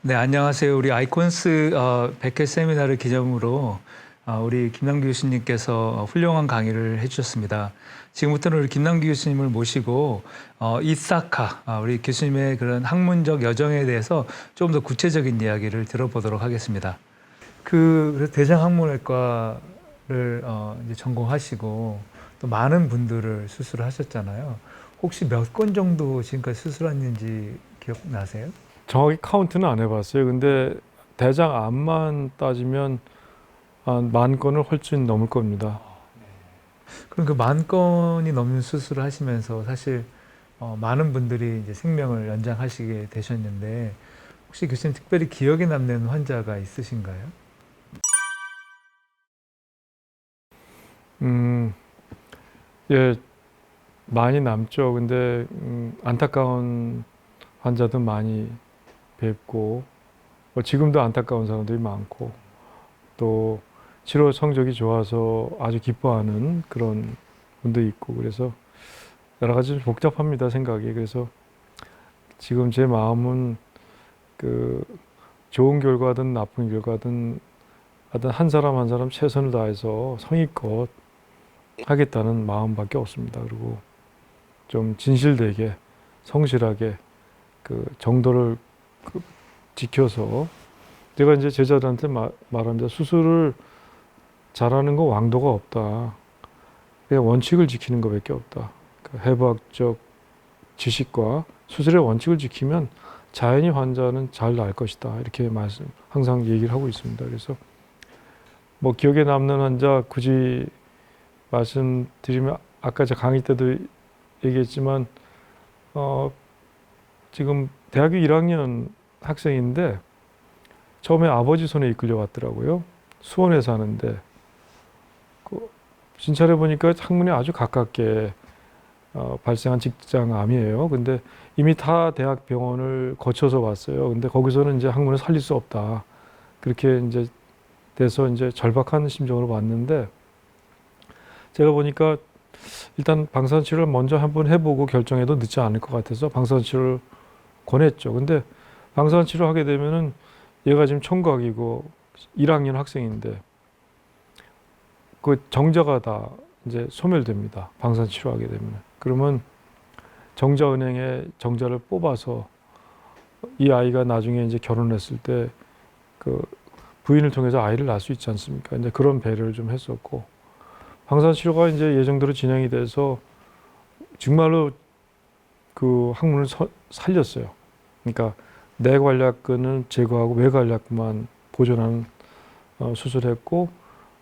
네, 안녕하세요. 우리 아이콘스 100회 세미나를 기념으로 우리 김남기 교수님께서 훌륭한 강의를 해주셨습니다. 지금부터는 우리 김남기 교수님을 모시고 이사카, 우리 교수님의 그런 학문적 여정에 대해서 좀 더 구체적인 이야기를 들어보도록 하겠습니다. 그래서 대장학문외과를 이제 전공하시고 또 많은 분들을 수술을 하셨잖아요. 혹시 몇 건 정도 지금까지 수술했는지 기억나세요? 정확히 카운트는 안 해봤어요. 근데 대장암만 따지면 한 10,000건을 훨씬 넘을 겁니다. 그럼 그 10,000건이 넘는 수술을 하시면서 사실 많은 분들이 이제 생명을 연장하시게 되셨는데 혹시 교수님 특별히 기억에 남는 환자가 있으신가요? 예, 많이 남죠. 근데 안타까운 환자도 많이 뵙고 지금도 안타까운 사람들이 많고 또 치료 성적이 좋아서 아주 기뻐하는 그런 분도 있고 그래서 여러 가지 복잡합니다, 생각이. 그래서 지금 제 마음은 그 좋은 결과든 나쁜 결과든 하여튼 한 사람 한 사람 최선을 다해서 성의껏 하겠다는 마음밖에 없습니다. 그리고 좀 진실되게 성실하게 그 정도를 지켜서 제가 이제 제자들한테 말합니다. 수술을 잘하는 거 왕도가 없다. 그냥 원칙을 지키는 것밖에 없다. 그 해부학적 지식과 수술의 원칙을 지키면 자연히 환자는 잘 나을 것이다. 이렇게 항상 얘기를 하고 있습니다. 그래서 뭐 기억에 남는 환자 굳이 말씀드리면 아까 제 강의 때도 얘기했지만 지금 대학교 1학년 학생인데 처음에 아버지 손에 이끌려 왔더라고요. 수원에 사는데 진찰해 보니까 창문에 아주 가깝게 발생한 직장암이에요. 근데 이미 타 대학 병원을 거쳐서 왔어요. 근데 거기서는 이제 항문을 살릴 수 없다. 그렇게 이제 돼서 이제 절박한 심정으로 왔는데 제가 보니까 일단 방사선 치료를 먼저 한번 해보고 결정해도 늦지 않을 것 같아서 방사선 치료를 권했죠. 근데 방사선 치료 하게 되면은 얘가 지금 총각이고 1학년 학생인데 그 정자가 다 이제 소멸됩니다. 방사선 치료하게 되면. 그러면 정자은행에 정자를 뽑아서 이 아이가 나중에 이제 결혼했을 때 그 부인을 통해서 아이를 낳을 수 있지 않습니까? 이제 그런 배려를 좀 했었고 방사선 치료가 이제 예정대로 진행이 돼서 정말로 그 항문을 살렸어요. 그러니까 내관략근을 제거하고 외관략근만 보존하는 수술했고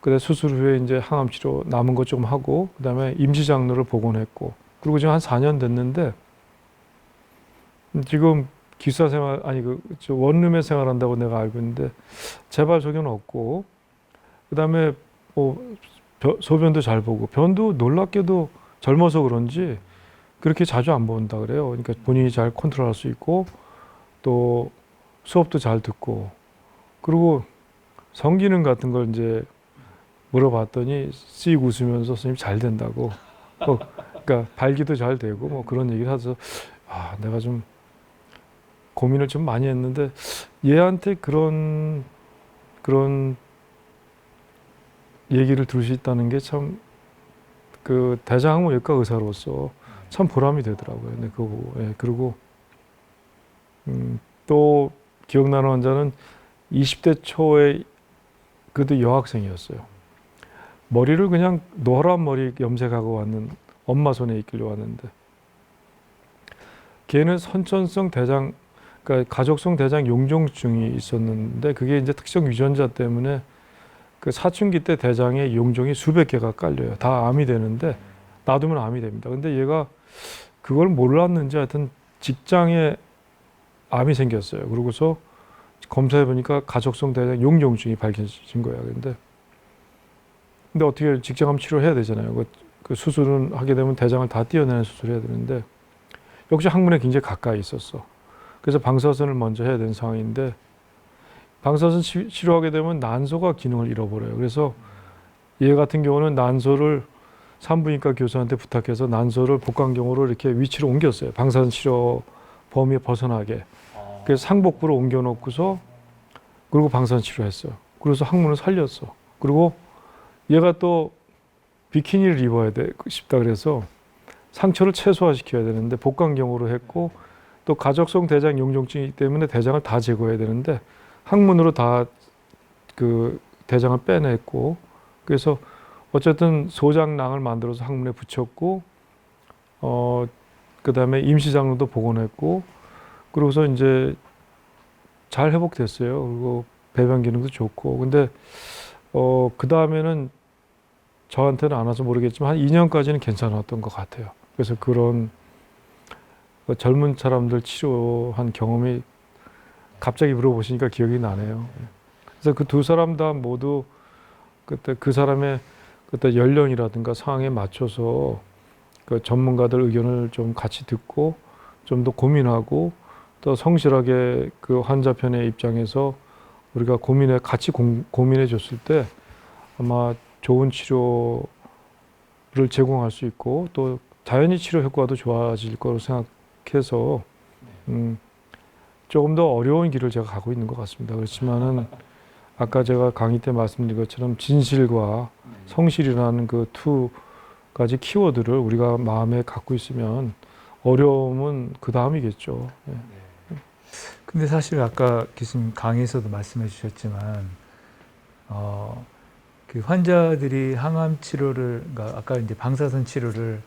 그다음에 수술 후에 이제 항암 치료 남은 거 좀 하고 그다음에 임시 장로를 복원했고 그리고 지금 한 4년 됐는데 지금 기숙사 생활 아니 저 원룸에 생활한다고 내가 알고 있는데 재발 소견 없고 그다음에 뭐 소변도 잘 보고 변도 놀랍게도 젊어서 그런지 그렇게 자주 안 본다 그래요. 그러니까 본인이 잘 컨트롤할 수 있고 또 수업도 잘 듣고 그리고 성기능 같은 걸 이제 물어봤더니 씩 웃으면서 선생님 잘 된다고 그러니까 발기도 잘 되고 뭐 그런 얘기를 하셔서 내가 좀 고민을 좀 많이 했는데 얘한테 그런 얘기를 들을 수 있다는 게 참 그 대장학문외과 의사로서 참 보람이 되더라고요. 네, 그거 보고. 예, 그리고 또 기억나는 환자는 20대 초에 그도 여학생이었어요. 머리를 그냥 노란 머리 염색하고 왔는 엄마 손에 이끌려 왔는데 걔는 선천성 대장 그러니까 가족성 대장 용종증이 있었는데 그게 이제 특정 유전자 때문에 그 사춘기 때 대장에 용종이 수백 개가 깔려요. 다 암이 되는데 놔두면 암이 됩니다. 근데 얘가 그걸 몰랐는지 하여튼 직장에 암이 생겼어요. 그러고서 검사해 보니까 가족성 대장 용종증이 밝혀진 거예요. 근데 어떻게 직장암 치료해야 되잖아요. 그 수술은 하게 되면 대장을 다 떼어내는 수술을 해야 되는데 역시 항문에 굉장히 가까이 있었어. 그래서 방사선을 먼저 해야 되는 상황인데 방사선 치료하게 되면 난소가 기능을 잃어버려요. 그래서 얘 같은 경우는 난소를 산부인과 교수한테 부탁해서 난소를 복강경으로 이렇게 위치로 옮겼어요. 방사선 치료 범위에 벗어나게. 그래서 상복부로 옮겨놓고서 그리고 방사선치료했어요. 그래서 항문을 살렸어. 그리고 얘가 또 비키니를 입어야 싶다 그래서 상처를 최소화시켜야 되는데 복강경으로 했고 또 가족성 대장 용종증이기 때문에 대장을 다 제거해야 되는데 항문으로 다 그 대장을 빼냈고 그래서 어쨌든 소장낭을 만들어서 항문에 붙였고 그다음에 임시장로도 복원했고 그러고서 이제 잘 회복됐어요. 그리고 배변 기능도 좋고 근데 그다음에는 저한테는 안 와서 모르겠지만 한 2년까지는 괜찮았던 것 같아요. 그래서 그런 젊은 사람들 치료한 경험이 갑자기 물어보시니까 기억이 나네요. 그래서 그 두 사람 다 모두 그때 그 사람의 그때 연령이라든가 상황에 맞춰서 그 전문가들 의견을 좀 같이 듣고 좀 더 고민하고 또 성실하게 그 환자 편의 입장에서 우리가 같이 고민해 줬을 때 아마 좋은 치료를 제공할 수 있고 또 자연히 치료 효과도 좋아질 거로 생각해서 조금 더 어려운 길을 제가 가고 있는 것 같습니다. 그렇지만은 아까 제가 강의 때 말씀드린 것처럼 진실과 성실이라는 그 두 가지 키워드를 우리가 마음에 갖고 있으면 어려움은 그 다음이겠죠. 예. 근데 사실 아까 교수님 강의에서도 말씀해 주셨지만 그 환자들이 항암 치료를 그러니까 아까 이제 방사선 치료를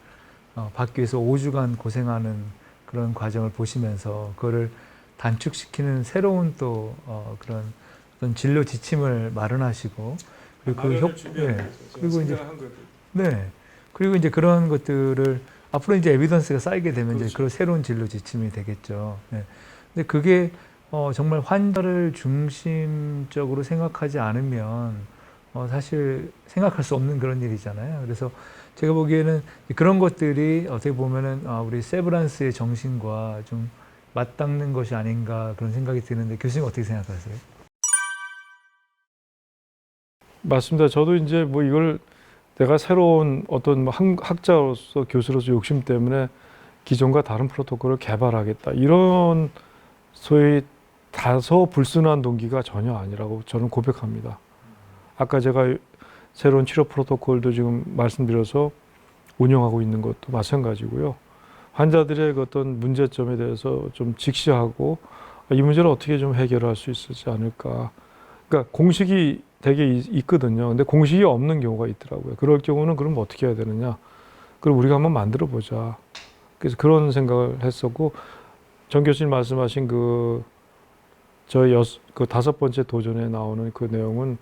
받기 위해서 5주간 고생하는 그런 과정을 보시면서 그거를 단축시키는 새로운 또 그런 어떤 진료 지침을 마련하시고 그리고 그리고 이제 그리고 이제 그런 것들을 앞으로 이제 에비던스가 쌓이게 되면 이제 그런 새로운 진료 지침이 되겠죠. 네. 근데 그게 정말 환자를 중심적으로 생각하지 않으면 사실 생각할 수 없는 그런 일이잖아요. 그래서 제가 보기에는 그런 것들이 어떻게 보면은 우리 세브란스의 정신과 좀 맞닿는 것이 아닌가 그런 생각이 드는데 교수님 어떻게 생각하세요? 맞습니다. 저도 이제 뭐 이걸 내가 새로운 어떤 뭐 학자로서 교수로서 욕심 때문에 기존과 다른 프로토콜을 개발하겠다 이런 소위 다소 불순한 동기가 전혀 아니라고 저는 고백합니다. 아까 제가 새로운 치료 프로토콜도 지금 말씀드려서 운영하고 있는 것도 마찬가지고요. 환자들의 그 어떤 문제점에 대해서 좀 직시하고 이 문제를 어떻게 좀 해결할 수 있지 않을까. 그러니까 공식이 되게 있거든요. 근데 공식이 없는 경우가 있더라고요. 그럴 경우는 그럼 어떻게 해야 되느냐. 그럼 우리가 한번 만들어 보자. 그래서 그런 생각을 했었고 정 교수님 말씀하신 그 다섯 번째 도전에 나오는 그 내용은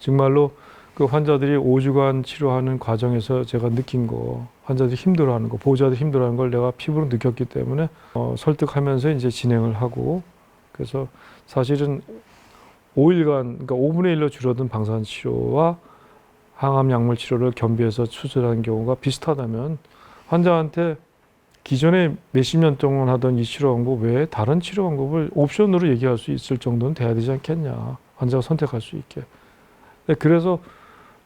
정말로 그 환자들이 5주간 치료하는 과정에서 제가 느낀 거, 환자들이 힘들어하는 거, 보호자들이 힘들어하는 걸 내가 피부로 느꼈기 때문에 설득하면서 이제 진행을 하고 그래서 사실은 5일간, 그러니까 5분의 1로 줄어든 방사선 치료와 항암 약물 치료를 겸비해서 수술하는 경우가 비슷하다면 환자한테 기존에 몇십 년 동안 하던 이 치료 방법 외에 다른 치료 방법을 옵션으로 얘기할 수 있을 정도는 돼야 되지 않겠냐. 환자가 선택할 수 있게. 그래서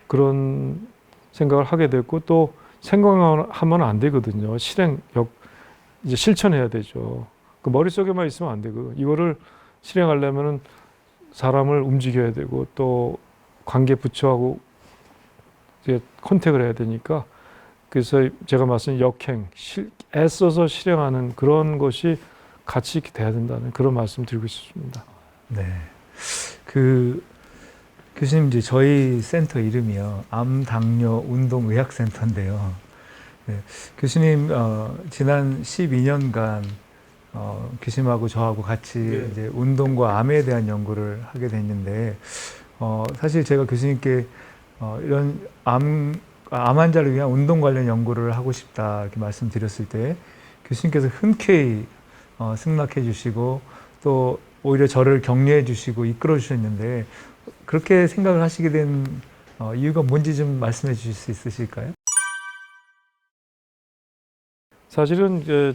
그런 생각을 하게 됐고 또 생각하면 안 되거든요. 이제 실천해야 되죠. 그 머릿속에만 있으면 안 되고 이거를 실행하려면은 사람을 움직여야 되고 또 관계 부처하고 이제 컨택을 해야 되니까 그래서 제가 말씀드린 역행, 애써서 실행하는 그런 것이 같이 돼야 된다는 그런 말씀 드리고 싶습니다. 네. 그 교수님 이제 저희 센터 이름이요. 암, 당뇨, 운동, 의학센터인데요. 네. 교수님 지난 12년간 교수님하고 저하고 같이 이제 운동과 암에 대한 연구를 하게 됐는데 사실 제가 교수님께 이런 암 환자를 위한 운동 관련 연구를 하고 싶다 이렇게 말씀드렸을 때 교수님께서 흔쾌히 승낙해 주시고 또 오히려 저를 격려해 주시고 이끌어 주셨는데 그렇게 생각을 하시게 된 이유가 뭔지 좀 말씀해 주실 수 있으실까요? 사실은 이제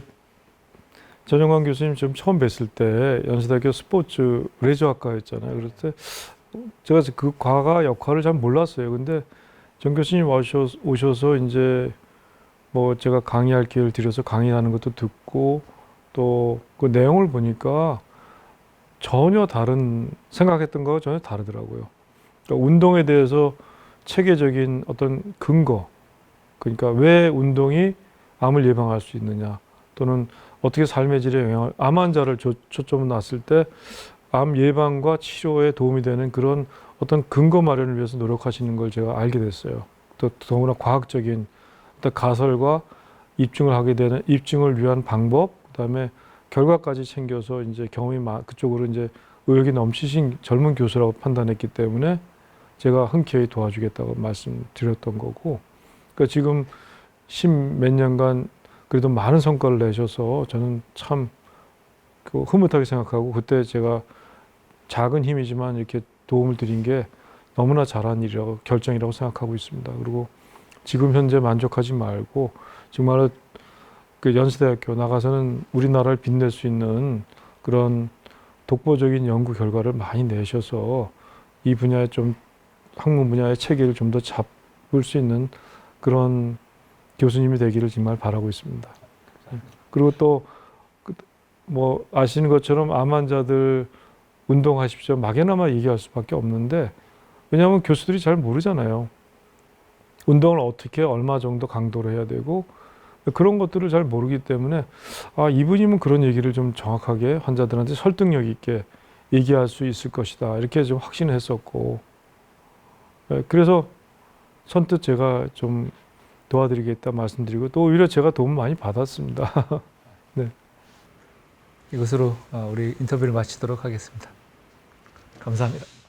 전영관 교수님 좀 처음 뵀을 때 연세대학교 스포츠 레저학과였잖아요. 그럴 때 제가 그 과가 역할을 잘 몰랐어요. 근데 정 교수님 오셔서 이제 뭐 제가 강의할 기회를 드려서 강의하는 것도 듣고 또 그 내용을 보니까 전혀 다른 생각했던 거와 전혀 다르더라고요. 그러니까 운동에 대해서 체계적인 어떤 근거, 그러니까 왜 운동이 암을 예방할 수 있느냐, 또는 어떻게 삶의 질에 영향을, 암 환자를 초점을 놨을 때 암 예방과 치료에 도움이 되는 그런 어떤 근거 마련을 위해서 노력하시는 걸 제가 알게 됐어요. 또 더구나 과학적인 어떤 가설과 입증을 하게 되는, 입증을 위한 방법, 그다음에 결과까지 챙겨서 이제 경험이 그쪽으로 이제 의욕이 넘치신 젊은 교수라고 판단했기 때문에 제가 흔쾌히 도와주겠다고 말씀드렸던 거고, 그러니까 지금 10몇 년간 그래도 많은 성과를 내셔서 저는 참 흐뭇하게 생각하고, 그때 제가 작은 힘이지만 이렇게 도움을 드린 게 너무나 잘한 일이라고, 결정이라고 생각하고 있습니다. 그리고 지금 현재 만족하지 말고 정말 그 연세대학교 나가서는 우리나라를 빛낼 수 있는 그런 독보적인 연구 결과를 많이 내셔서 이 분야에 좀, 학문 분야의 체계를 좀 더 잡을 수 있는 그런 교수님이 되기를 정말 바라고 있습니다. 그리고 또 뭐 아시는 것처럼 암 환자들 운동하십시오 막연하게 얘기할 수밖에 없는데, 왜냐하면 교수들이 잘 모르잖아요. 운동을 어떻게 얼마 정도 강도로 해야 되고 그런 것들을 잘 모르기 때문에, 아, 이분이면 그런 얘기를 좀 정확하게 환자들한테 설득력 있게 얘기할 수 있을 것이다, 이렇게 좀 확신을 했었고, 그래서 선뜻 제가 좀 도와드리겠다 말씀드리고, 또 오히려 제가 도움 많이 받았습니다. 네. 이것으로 우리 인터뷰를 마치도록 하겠습니다. 감사합니다.